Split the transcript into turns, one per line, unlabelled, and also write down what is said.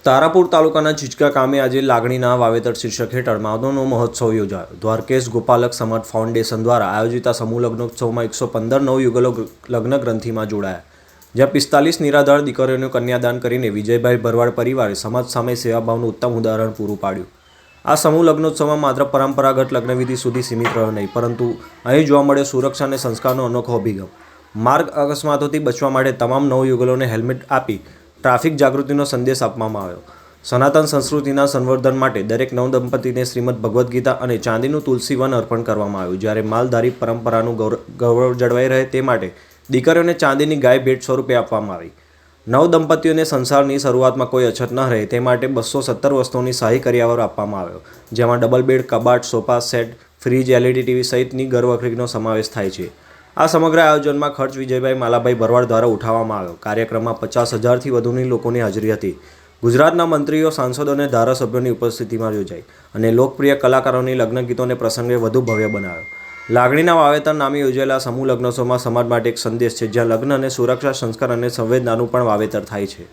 તારાપુર તાલુકાના ચીચકા ગામે આજે લાગણીના વાવેતર શીર્ષક હેઠળ માધવનો મહોત્સવ યોજાયો. દ્વારકેશ ગોપાલક સમાજ ફાઉન્ડેશન દ્વારા આયોજિત સમૂહ લગ્નોત્સવમાં 115 નવયુગલો લગ્ન ગ્રંથિમાં જોડાયા. જ્યાં 45 નિરાધાર દીકરીઓનું કન્યાદાન કરીને વિજયભાઈ ભરવાડ પરિવારે સમાજ સામે સેવાભાવનું ઉત્તમ ઉદાહરણ પૂરું પાડ્યું. આ સમૂહ લગ્નોત્સવમાં માત્ર પરંપરાગત લગ્નવિધિ સુધી સીમિત રહ્યો નહીં, પરંતુ અહીં જોવા મળ્યો સુરક્ષા અને સંસ્કારનો અનોખો અભિગમ. માર્ગ અકસ્માતોથી બચવા માટે તમામ નવયુગલોને હેલ્મેટ આપી ટ્રાફિક જાગૃતિનો સંદેશ આપવામાં આવ્યો. સનાતન સંસ્કૃતિના સંવર્ધન માટે દરેક નવદંપતીને શ્રીમદ ભગવદ્ ગીતા અને ચાંદીનું તુલસી વન અર્પણ કરવામાં આવ્યું. જ્યારે માલધારી પરંપરાનું ગૌરવ જળવાઈ રહે તે માટે દીકરીઓને ચાંદીની ગાય ભેટ સ્વરૂપે આપવામાં આવી. નવદંપતીઓને સંસારની શરૂઆતમાં કોઈ અછત ન રહે તે માટે 217 વસ્તુઓની શાહી કરિયાવર આપવામાં આવ્યો, જેમાં ડબલ બેડ, કબાટ, sofa set, fridge, LED TV સહિતની ઘરવખરીનો સમાવેશ થાય છે. આ સમગ્ર આયોજનમાં ખર્ચ વિજયભાઈ માલાભાઈ ભરવાડ દ્વારા ઉઠાવવામાં આવ્યો. કાર્યક્રમમાં 50,000થી વધુની લોકોની હાજરી હતી. ગુજરાતના મંત્રીઓ, સાંસદો અને ધારાસભ્યોની ઉપસ્થિતિમાં યોજાઈ અને લોકપ્રિય કલાકારોની લગ્ન ગીતોને પ્રસંગે વધુ ભવ્ય બનાવ્યો. લાગણીના વાવેતર નામે યોજાયેલા સમૂહ લગ્નોત્સવમાં સમાજ માટે એક સંદેશ છે, જ્યાં લગ્ન અને સુરક્ષા, સંસ્કાર અને સંવેદનાનું પણ વાવેતર થાય છે.